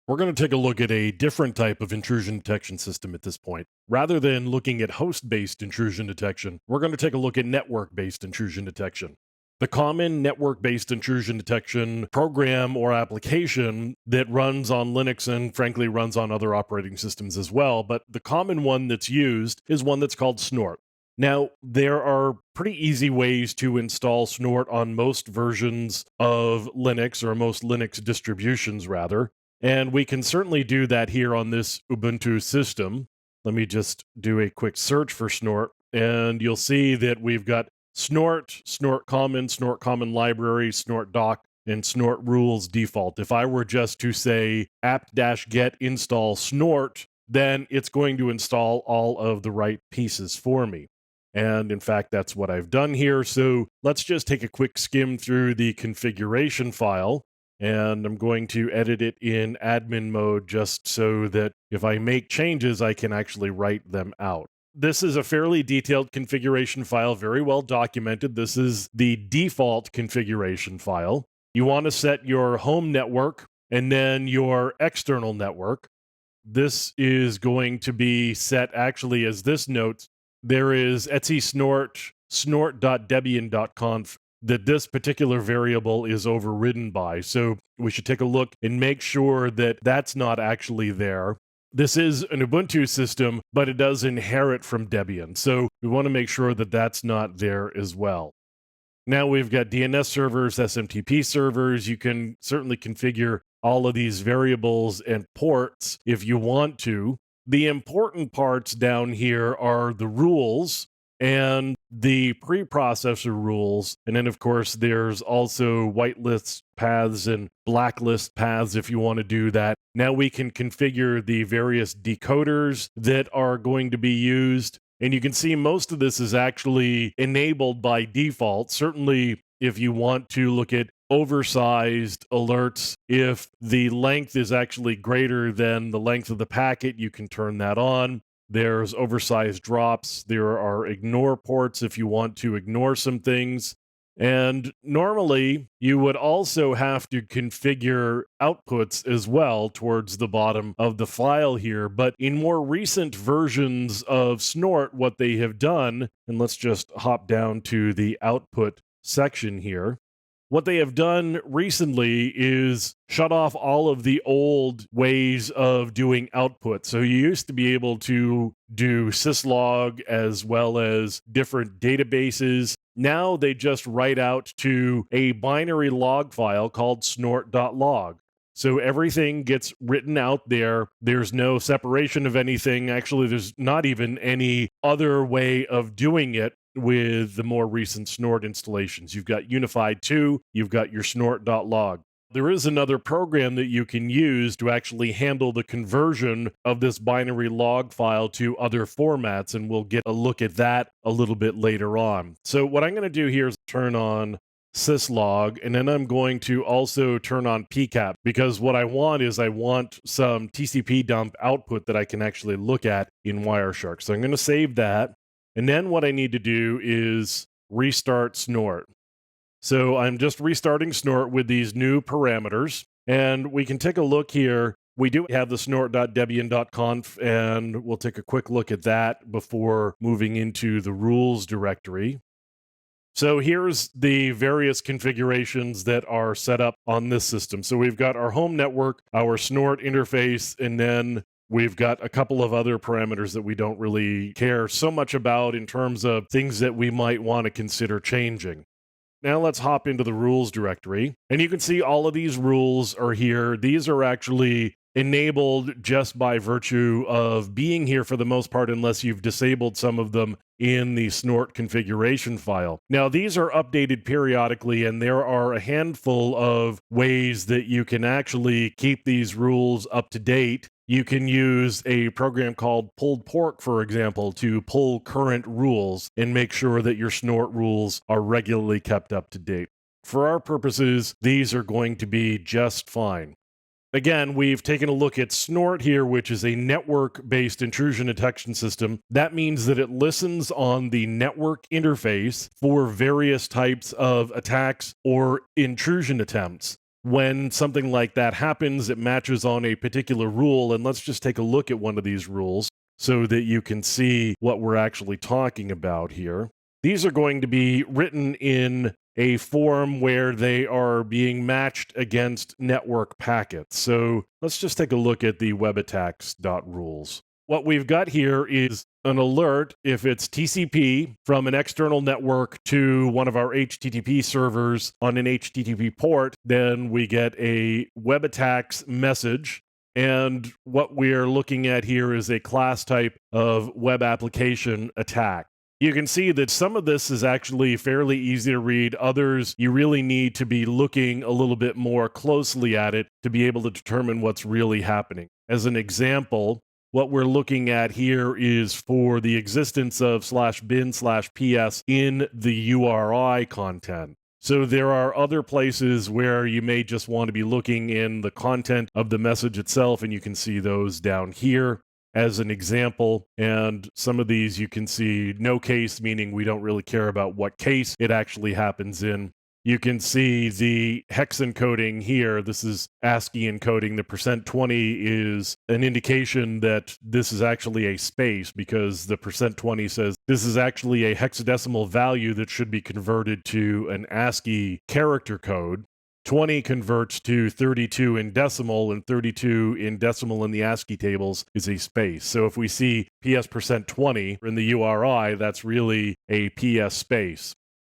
We're going to take a look at a different type of intrusion detection system at this point. Rather than looking at host-based intrusion detection, we're going to take a look at network-based intrusion detection. The common network-based intrusion detection program or application that runs on Linux and frankly runs on other operating systems as well, but the common one that's used is one that's called Snort. Now, there are pretty easy ways to install Snort on most versions of Linux, or most Linux distributions rather, and we can certainly do that here on this Ubuntu system. Let me just do a quick search for Snort, and you'll see that we've got Snort, Snort Common Library, Snort Doc, and Snort Rules default. If I were just to say apt-get install Snort, then it's going to install all of the right pieces for me. And in fact, that's what I've done here. So let's just take a quick skim through the configuration file. And I'm going to edit it in admin mode just so that if I make changes, I can actually write them out. This is a fairly detailed configuration file, very well documented. This is the default configuration file. You want to set your home network and then your external network. This is going to be set actually as this note. There is etc snort.debian.conf that this particular variable is overridden by. So we should take a look and make sure that that's not actually there. This is an Ubuntu system, but it does inherit from Debian. So we want to make sure that that's not there as well. Now we've got DNS servers, SMTP servers. You can certainly configure all of these variables and ports if you want to. The important parts down here are the rules and the preprocessor rules. And then, of course, there's also whitelist paths and blacklist paths if you want to do that. Now we can configure the various decoders that are going to be used. And you can see most of this is actually enabled by default. Certainly, if you want to look at oversized alerts, if the length is actually greater than the length of the packet, you can turn that on. There's oversized drops. There are ignore ports if you want to ignore some things. And normally, you would also have to configure outputs as well towards the bottom of the file here. But in more recent versions of Snort, what they have done, and let's just hop down to the output section here. What they have done recently is shut off all of the old ways of doing output. So you used to be able to do syslog as well as different databases. Now they just write out to a binary log file called snort.log. So everything gets written out there. There's no separation of anything. Actually, there's not even any other way of doing it with the more recent Snort installations. You've got Unified 2, you've got your snort.log. There is another program that you can use to actually handle the conversion of this binary log file to other formats, and we'll get a look at that a little bit later on. So what I'm going to do here is turn on syslog, and then I'm going to also turn on pcap, because what I want is I want some TCP dump output that I can actually look at in Wireshark. So I'm going to save that. And then what I need to do is restart Snort. So I'm just restarting Snort with these new parameters. And we can take a look here. We do have the snort.debian.conf, and we'll take a quick look at that before moving into the rules directory. So here's the various configurations that are set up on this system. So we've got our home network, our Snort interface, and then we've got a couple of other parameters that we don't really care so much about in terms of things that we might want to consider changing. Now let's hop into the rules directory. And you can see all of these rules are here. These are actually enabled just by virtue of being here for the most part, unless you've disabled some of them in the Snort configuration file. Now, these are updated periodically, and there are a handful of ways that you can actually keep these rules up to date. You can use a program called pulled pork, for example, to pull current rules and make sure that your Snort rules are regularly kept up to date. For our purposes, these are going to be just fine. Again, we've taken a look at Snort here, which is a network-based intrusion detection system. That means that it listens on the network interface for various types of attacks or intrusion attempts. when something like that happens, it matches on a particular rule. And let's just take a look at one of these rules so that you can see what we're actually talking about here. These are going to be written in a form where they are being matched against network packets. So let's just take a look at the webattacks.rules. What we've got here is an alert if it's TCP from an external network to one of our HTTP servers on an HTTP port, then we get a web attacks message. And what we're looking at here is a class type of web application attack. You can see that some of this is actually fairly easy to read. Others, you really need to be looking a little bit more closely at it to be able to determine what's really happening. As an example, what we're looking at here is for the existence of /bin/ps in the URI content. So there are other places where you may just want to be looking in the content of the message itself, and you can see those down here as an example. And some of these you can see no case, meaning we don't really care about what case it actually happens in. You can see the hex encoding here. This is ASCII encoding. The %20 is an indication that this is actually a space, because the %20 says this is actually a hexadecimal value that should be converted to an ASCII character code. 20 converts to 32 in decimal, and 32 in decimal in the ASCII tables is a space. So if we see PS %20 in the URI, that's really a PS space.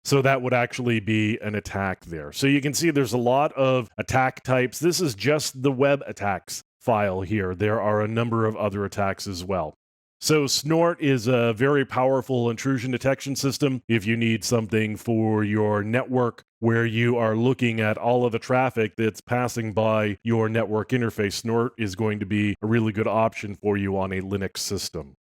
So that would actually be an attack there. So you can see there's a lot of attack types. This is just the web attacks file here. There are a number of other attacks as well. So Snort is a very powerful intrusion detection system. If you need something for your network where you are looking at all of the traffic that's passing by your network interface, Snort is going to be a really good option for you on a Linux system.